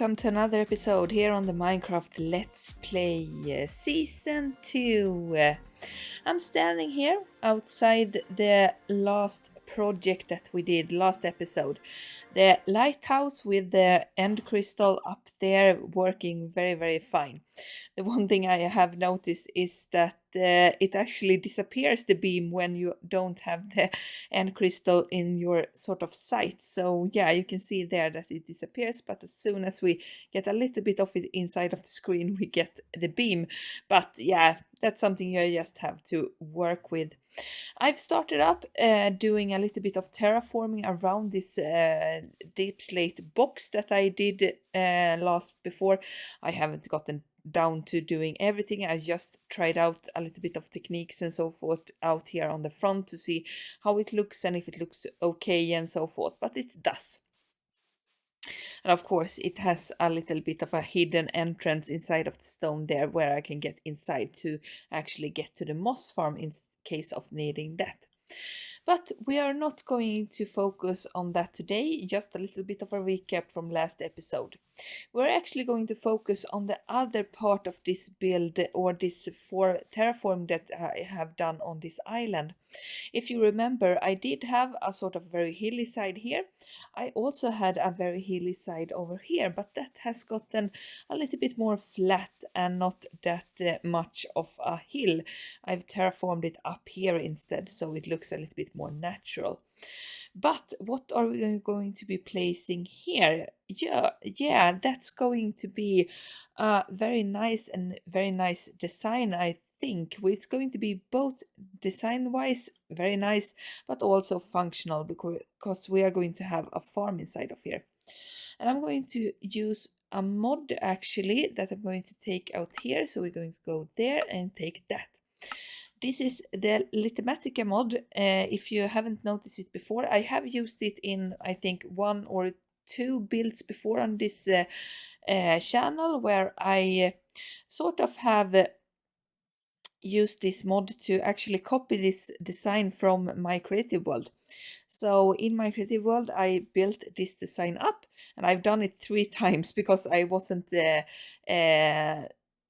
welcome to another episode here on the Minecraft Let's Play Season 2. I'm standing here outside the last project that we did last episode. The lighthouse with the end crystal up there working very fine. The one thing I have noticed is that it actually disappears the beam when you don't have the end crystal in your sort of sight. So yeah, you can see there that it disappears, but as soon as we get a little bit of it inside of the screen, we get the beam. But yeah, that's something you just have to work with. I've started up doing a little bit of terraforming around this deep slate box that I did last before. I haven't gotten down to doing everything. I just tried out a little bit of techniques and so forth out here on the front to see how it looks and if it looks okay and so forth, but it does. And of course it has a little bit of a hidden entrance inside of the stone there where I can get inside to actually get to the moss farm in case of needing that. But we are not going to focus on that today, just a little bit of a recap from last episode. We're actually going to focus on the other part of this build or this terraform that I have done on this island. If you remember, I did have a sort of very hilly side here. I also had a very hilly side over here, but that has gotten a little bit more flat and not that much of a hill. I've terraformed it up here instead, so it looks a little bit more natural. But what are we going to be placing here? Yeah, that's going to be a very nice design, I think. It's going to be both design-wise very nice, but also functional because we are going to have a farm inside of here. And I'm going to use a mod actually that I'm going to take out here. So we're going to go there and take that. This is the Litematica mod. If you haven't noticed it before, I have used it in, I think, 1 or 2 builds before on this channel where I sort of have used this mod to actually copy this design from my creative world. So in my creative world, I built this design up and I've done it 3 times because I wasn't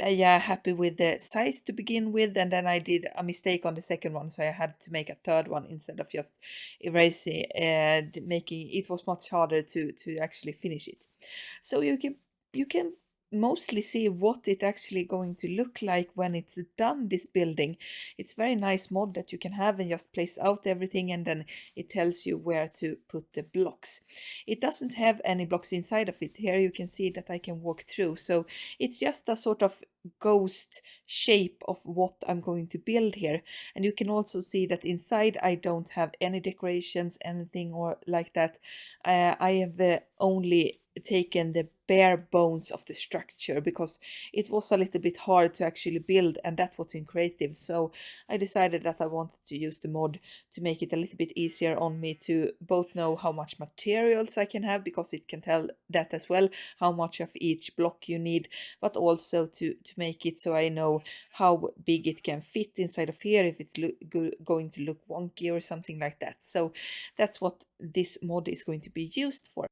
happy with the size to begin with, and then I did a mistake on the second one, so I had to make a third one instead of just erasing making it was much harder to actually finish it. So you can mostly see what it actually going to look like when it's done, this building. It's very nice mod that you can have and just place out everything, and then it tells you where to put the blocks. It doesn't have any blocks inside of it. Here you can see that I can walk through, so it's just a sort of ghost shape of what I'm going to build here. And you can also see that inside I don't have any decorations, anything or like that. I have only taken the bare bones of the structure because it was a little bit hard to actually build, and that was in creative. So I decided that I wanted to use the mod to make it a little bit easier on me to both know how much materials I can have, because it can tell that as well, how much of each block you need, but also to make it so I know how big it can fit inside of here, if it's going to look wonky or something like that. So that's what this mod is going to be used for.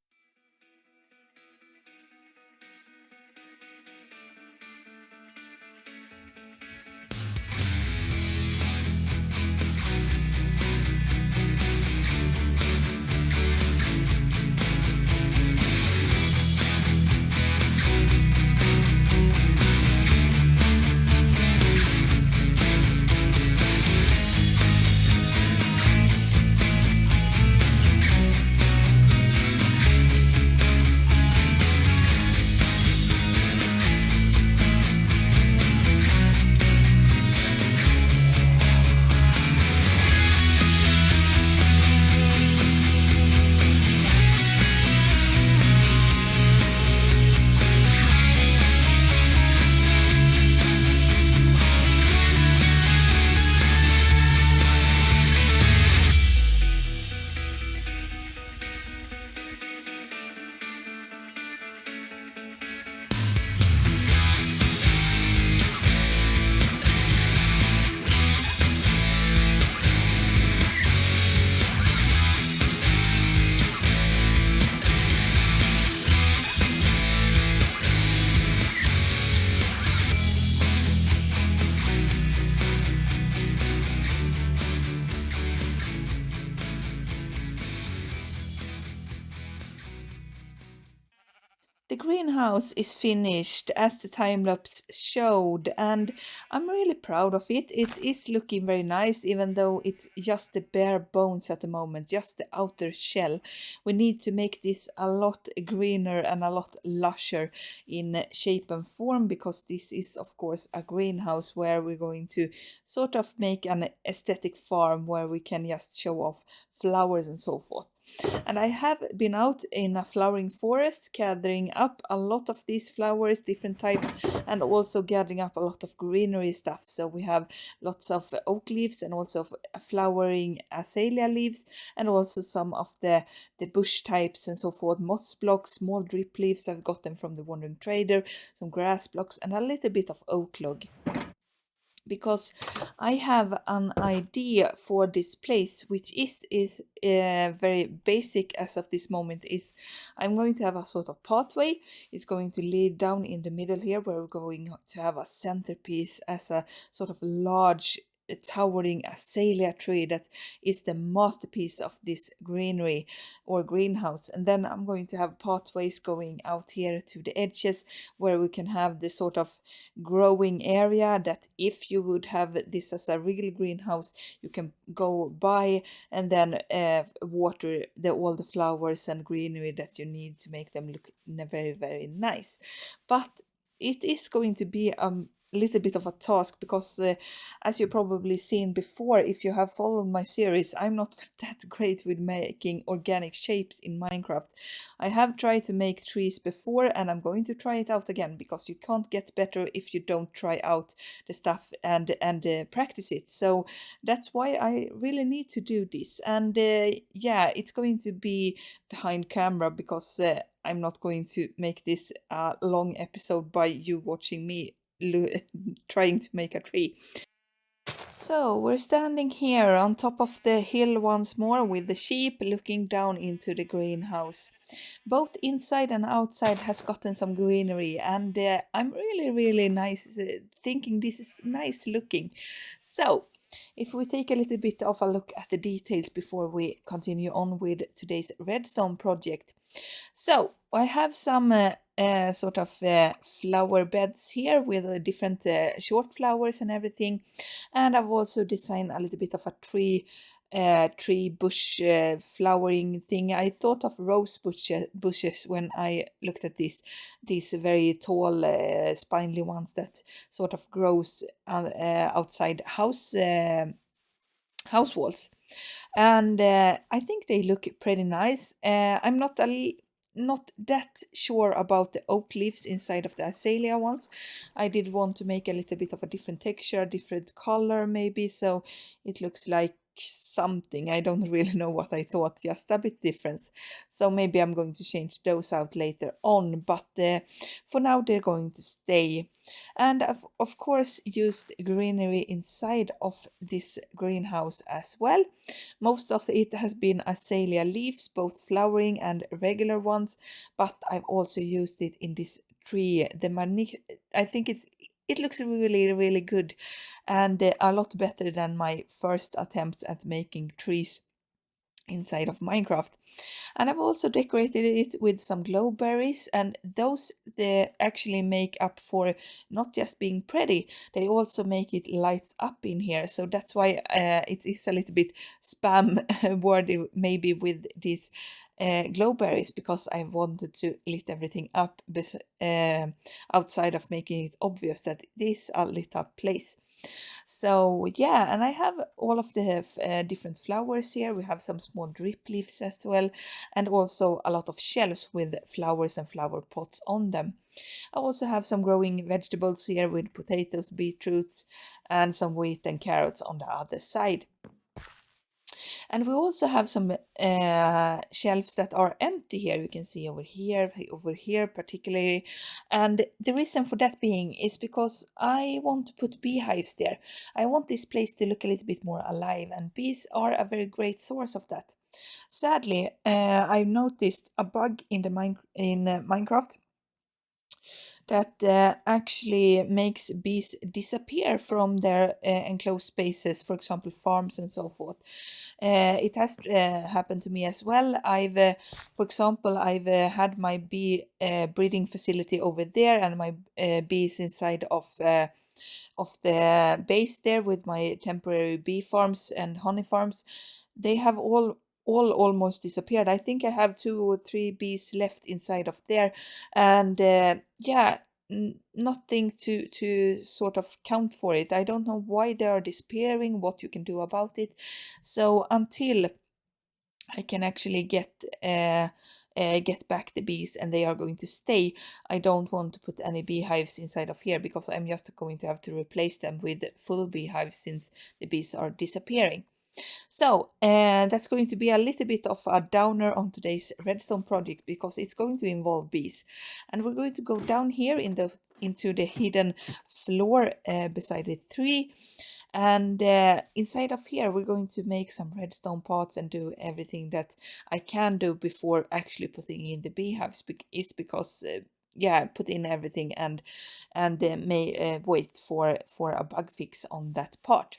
greenhouse is finished as the time lapse showed, and I'm really proud of it. It is looking very nice, even though it's just the bare bones at the moment, just the outer shell. We need to make this a lot greener and a lot lusher in shape and form, because this is, of course, a greenhouse where we're going to sort of make an aesthetic farm where we can just show off flowers and so forth. And I have been out in a flowering forest gathering up a lot of these flowers, different types, and also gathering up a lot of greenery stuff. So we have lots of oak leaves and also flowering azalea leaves, and also some of the bush types and so forth, moss blocks, small drip leaves. I've got them from the Wandering Trader, some grass blocks, and a little bit of oak log, because I have an idea for this place, which is very basic as of this moment. Is I'm going to have a sort of pathway. It's going to lead down in the middle here, where we're going to have a centerpiece as a sort of large towering azalea tree that is the masterpiece of this greenery or greenhouse. And then I'm going to have pathways going out here to the edges, where we can have the sort of growing area that if you would have this as a real greenhouse, you can go by and then water all the flowers and greenery that you need to make them look very, very nice. But it is going to be a little bit of a task, because as you've probably seen before, if you have followed my series, I'm not that great with making organic shapes in Minecraft. I have tried to make trees before, and I'm going to try it out again, because you can't get better if you don't try out the stuff and practice it. So that's why I really need to do this. And yeah, it's going to be behind camera, because I'm not going to make this a long episode by you watching me trying to make a tree. So we're standing here on top of the hill once more with the sheep looking down into the greenhouse. Both inside and outside has gotten some greenery, and I'm really nice thinking this is nice looking. So if we take a little bit of a look at the details before we continue on with today's redstone project. So I have some sort of flower beds here with different short flowers and everything, and I've also designed a little bit of a tree bush flowering thing. I thought of rose bushes when I looked at these very tall spindly ones that sort of grows outside house walls, and I think they look pretty nice. I'm not that sure about the oak leaves inside of the azalea ones. I did want to make a little bit of a different texture, different color maybe, so it looks like something. I don't really know what I thought, just a bit different. So maybe I'm going to change those out later on, but for now they're going to stay. And I've of course used greenery inside of this greenhouse as well. Most of it has been azalea leaves, both flowering and regular ones, but I've also used it in this tree. I think it looks really good, and a lot better than my first attempts at making trees inside of Minecraft. And I've also decorated it with some glowberries, and those they actually make up for not just being pretty, they also make it lights up in here. So that's why it is a little bit spam worthy maybe with these glowberries, because I wanted to lit everything up outside of making it obvious that it is a lit up place. So yeah, and I have all of the different flowers here. We have some small drip leaves as well, and also a lot of shelves with flowers and flower pots on them. I also have some growing vegetables here with potatoes, beetroots, and some wheat and carrots on the other side. And we also have some shelves that are empty here. You can see over here particularly. And the reason for that being is because I want to put beehives there. I want this place to look a little bit more alive, and bees are a very great source of that. Sadly, I noticed a bug in Minecraft that actually makes bees disappear from their enclosed spaces, for example, farms and so forth. It has happened to me as well. For example, I've had my bee breeding facility over there, and my bees inside of the base there with my temporary bee farms and honey farms. They have all almost disappeared. I think I have 2 or 3 bees left inside of there, and yeah, nothing to sort of count for it. I don't know why they are disappearing, what you can do about it. So until I can actually get back the bees and they are going to stay, I don't want to put any beehives inside of here, because I'm just going to have to replace them with full beehives since the bees are disappearing. So that's going to be a little bit of a downer on today's redstone project, because it's going to involve bees. And we're going to go down here into the hidden floor beside the tree. And inside of here, we're going to make some redstone pots and do everything that I can do before actually putting in the beehives. Is because yeah, put in everything and may wait for a bug fix on that part.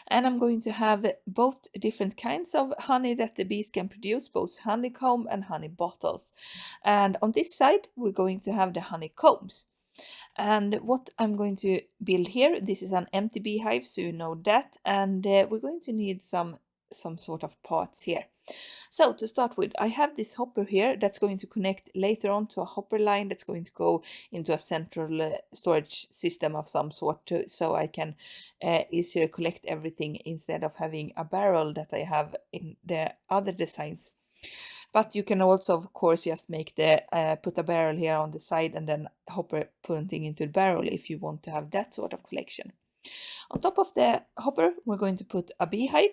And I'm going to have both different kinds of honey that the bees can produce, both honeycomb and honey bottles. And on this side, we're going to have the honeycombs. And what I'm going to build here, this is an empty beehive, so you know that. And we're going to need some sort of pots here. So to start with, I have this hopper here that's going to connect later on to a hopper line that's going to go into a central storage system of some sort, so I can easier collect everything instead of having a barrel that I have in the other designs. But you can also, of course, just make the put a barrel here on the side and then hopper pointing into the barrel if you want to have that sort of collection. On top of the hopper, we're going to put a beehive,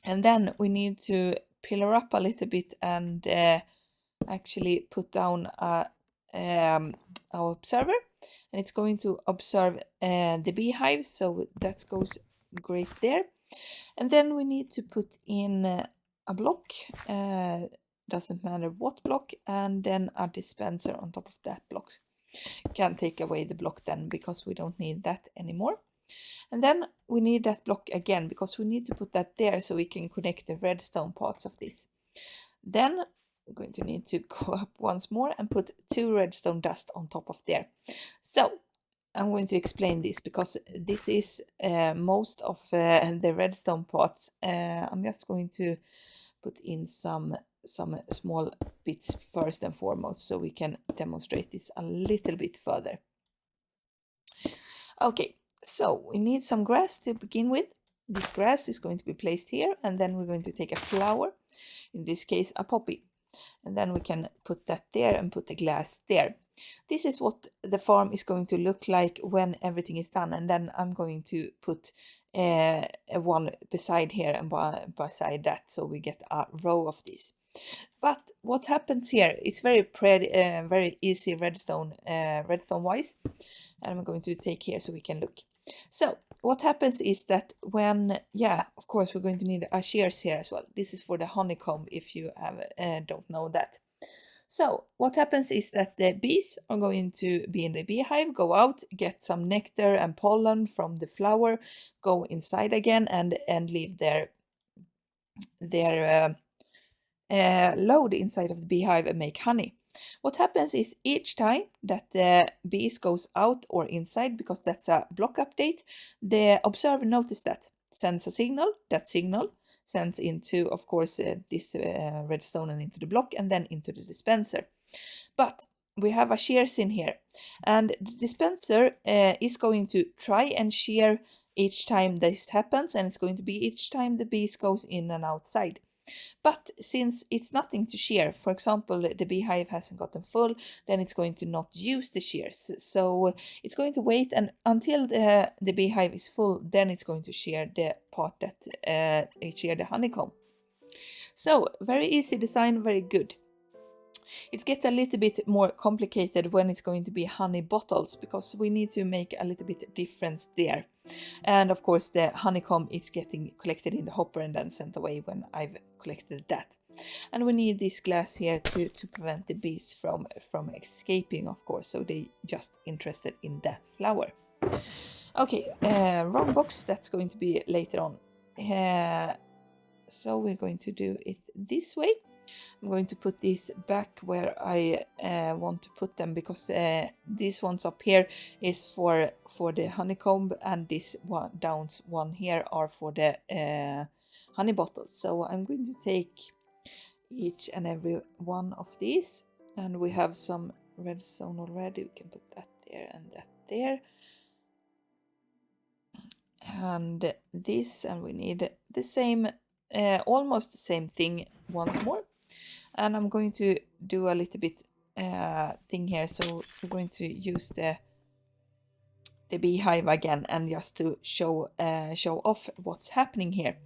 and then we need to pillar up a little bit and actually put down our observer, and it's going to observe the beehive, so that goes great there. And then we need to put in a block, doesn't matter what block, and then a dispenser on top of that block. Can take away the block then, because we don't need that anymore. And then we need that block again, because we need to put that there so we can connect the redstone parts of this. Then we're going to need to go up once more and put 2 redstone dust on top of there. So I'm going to explain this, because this is most of the redstone pots. I'm just going to put in some small bits first and foremost, so we can demonstrate this a little bit further. Okay, so we need some grass to begin with. This grass is going to be placed here, and then we're going to take a flower, in this case a poppy, and then we can put that there and put the glass there. This is what the farm is going to look like when everything is done, and then I'm going to put one beside here and beside that, so we get a row of these. But what happens here, it's very easy redstone wise, and I'm going to take here so we can look. So what happens is that when, yeah, of course we're going to need a shears here as well. This is for the honeycomb, if you have don't know that. So what happens is that the bees are going to be in the beehive, go out, get some nectar and pollen from the flower, go inside again and leave their load inside of the beehive and make honey. What happens is each time that the bees goes out or inside, because that's a block update, the observer notices that, sends a signal, that signal sends into, of course, this redstone and into the block and then into the dispenser. But we have a shears in here, and the dispenser is going to try and shear each time this happens, and it's going to be each time the bees goes in and outside. But since it's nothing to shear, for example, the beehive hasn't gotten full, then it's going to not use the shears. So it's going to wait and until the beehive is full, then it's going to shear the part that it shear the honeycomb. So very easy design, very good. It gets a little bit more complicated when it's going to be honey bottles, because we need to make a little bit difference there. And of course the honeycomb is getting collected in the hopper and then sent away when I've collected that. And we need this glass here to prevent the bees from escaping, of course, so they just interested in that flower. Okay, wrong box, that's going to be later on. So we're going to do it this way. I'm going to put these back where I want to put them, because these ones up here is for the honeycomb, and this one down one here are for the honey bottles. So I'm going to take each and every one of these, and we have some redstone already. We can put that there and that there. And this, and we need the same, almost the same thing once more. And I'm going to do a little bit thing here. So we're going to use the beehive again, and just to show off what's happening here,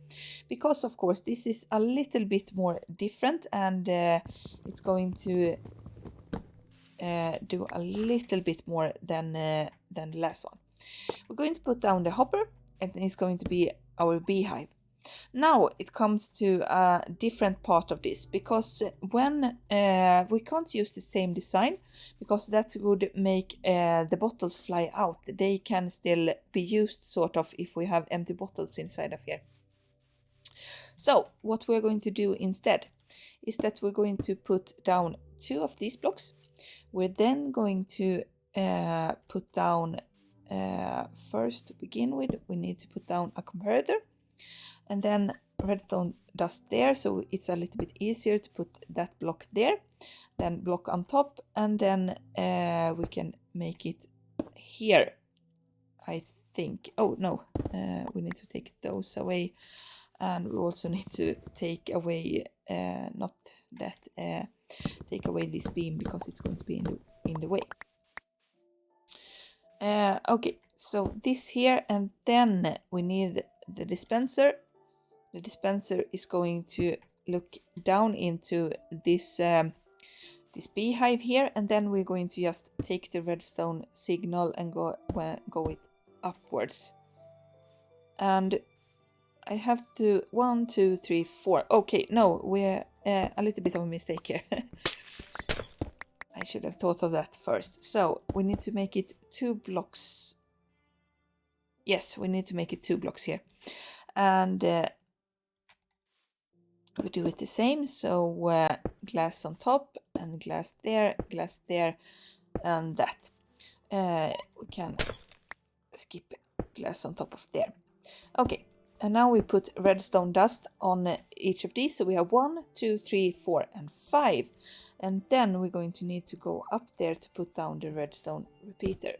because of course this is a little bit more different, and it's going to do a little bit more than the last one. We're going to put down the hopper, and it's going to be our beehive. Now it comes to a different part of this, because when we can't use the same design, because that would make the bottles fly out. They can still be used sort of if we have empty bottles inside of here. So what we're going to do instead is that we're going to put down 2 of these blocks. We're then going to put down, first to begin with, we need to put down a comparator. And then redstone dust there, so it's a little bit easier to put that block there, then block on top, and then we can make it here, I think. Oh no, we need to take those away, and we also need to take away, not that, take away this beam, because it's going to be in the way. Okay, so this here, and then we need the dispenser. The dispenser is going to look down into this this beehive here, and then we're going to just take the redstone signal and go it upwards. And I have to 1, 2, 3, 4. Okay, no, we're a little bit of a mistake here. I should have thought of that first. So we need to make it 2 blocks. Yes, we need to make it 2 blocks here, and we do it the same. So glass on top, and glass there, and that. We can skip glass on top of there. Okay, and now we put redstone dust on each of these. So we have 1, 2, 3, 4, and 5. And then we're going to need to go up there to put down the redstone repeater.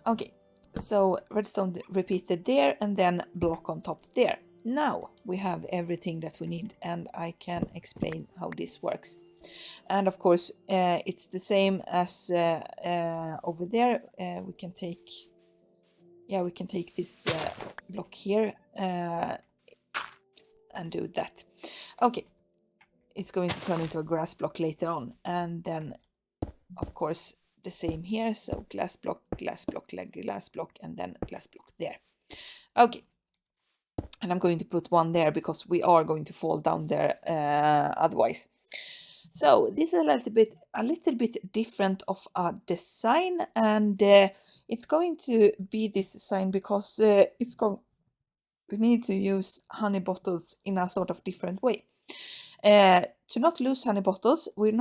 Okay, so redstone repeater there, and then block on top there. Now we have everything that we need, and I can explain how this works. And of course, it's the same as over there. We can take this block here and do that. Okay, it's going to turn into a grass block later on, and then of course the same here. So glass block, glass block, glass block, and then glass block there. Okay. And I'm going to put 1 there, because we are going to fall down there otherwise. So this is a little bit different of a design, and it's going to be this design because we need to use honey bottles in a sort of different way. To not lose honey bottles, we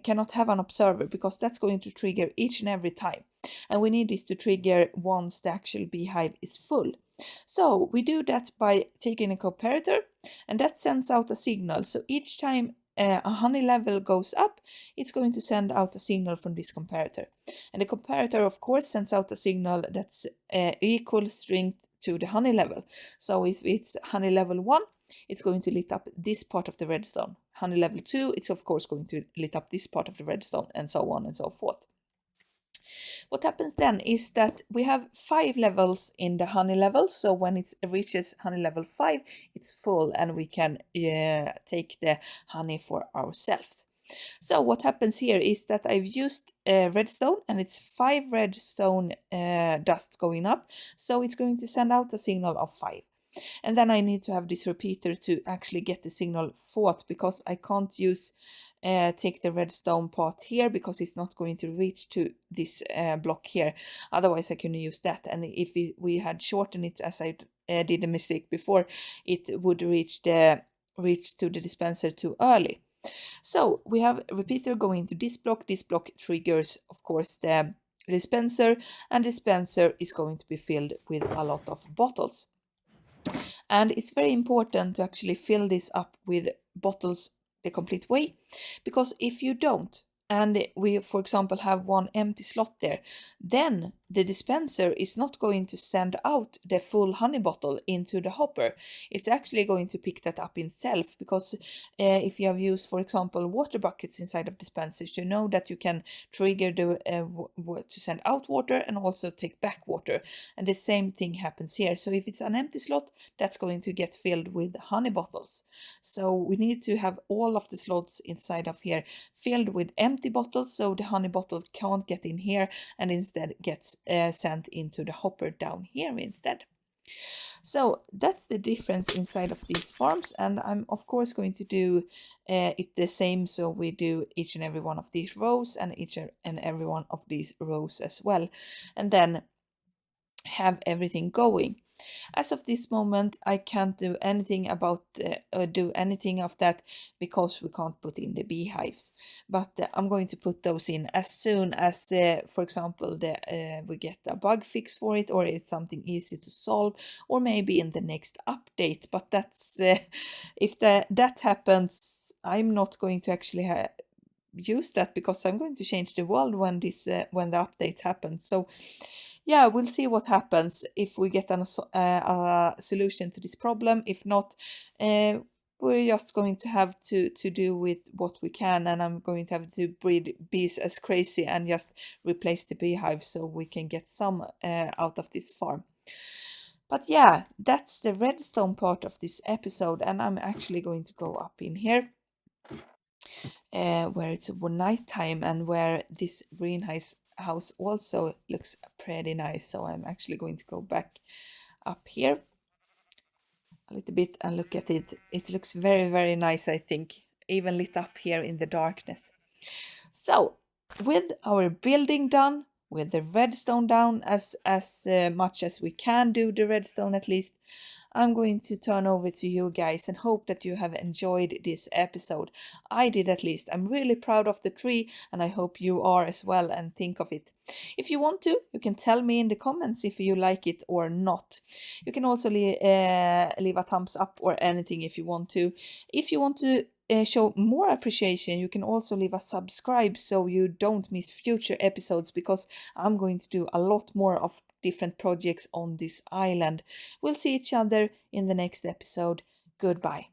cannot have an observer, because that's going to trigger each and every time, and we need this to trigger once the actual beehive is full. So we do that by taking a comparator, and that sends out a signal. So each time a honey level goes up, it's going to send out a signal from this comparator, and the comparator of course sends out a signal that's equal strength to the honey level. So if it's honey level 1, it's going to lit up this part of the redstone. Honey level 2, it's of course going to lit up this part of the redstone, and so on and so forth. What happens then is that we have 5 levels in the honey level, so when it reaches honey level 5, it's full, and we can take the honey for ourselves. So what happens here is that I've used redstone, and it's 5 redstone dust going up, so it's going to send out a signal of 5. And then I need to have this repeater to actually get the signal forth, because I can't use take the redstone part here because it's not going to reach to this block here. Otherwise I can use that, and if we had shortened it as I did a mistake before, it would reach to the dispenser too early. So we have a repeater going to this block. This block triggers, of course, the dispenser, and dispenser is going to be filled with a lot of bottles. And it's very important to actually fill this up with bottles the complete way, because if you don't, and we, for example, have one empty slot there, then the dispenser is not going to send out the full honey bottle into the hopper. It's actually going to pick that up itself, because if you have used, for example, water buckets inside of dispensers, you know that you can trigger the to send out water and also take back water, and the same thing happens here. So if it's an empty slot, that's going to get filled with honey bottles. So we need to have all of the slots inside of here filled with empty bottles, so the honey bottle can't get in here and instead gets sent into the hopper down here instead. So that's the difference inside of these farms, and I'm of course going to do it the same, so we do each and every one of these rows and each and every one of these rows as well, and then have everything going. As of this moment, I can't do anything about do anything of that, because we can't put in the beehives. But I'm going to put those in as soon as, for example, we get a bug fix for it, or it's something easy to solve, or maybe in the next update. But that's if that happens, I'm not going to actually use that, because I'm going to change the world when this when the update happens. So yeah, we'll see what happens if we get a solution to this problem. If not, we're just going to have to do with what we can, and I'm going to have to breed bees as crazy and just replace the beehive so we can get some out of this farm. But yeah, that's the redstone part of this episode, and I'm actually going to go up in here where it's nighttime and where this greenhouse house also looks pretty nice. So I'm actually going to go back up here a little bit and look at it. It looks very, very nice, I think, even lit up here in the darkness. So with our building done, with the redstone down as much as we can do the redstone at least, I'm going to turn over to you guys and hope that you have enjoyed this episode. I did, at least. I'm really proud of the tree, and I hope you are as well, and think of it. If you want to, you can tell me in the comments if you like it or not. You can also leave a thumbs up or anything if you want to. If you want to show more appreciation, you can also leave a subscribe so you don't miss future episodes, because I'm going to do a lot more of different projects on this island. We'll see each other in the next episode. Goodbye.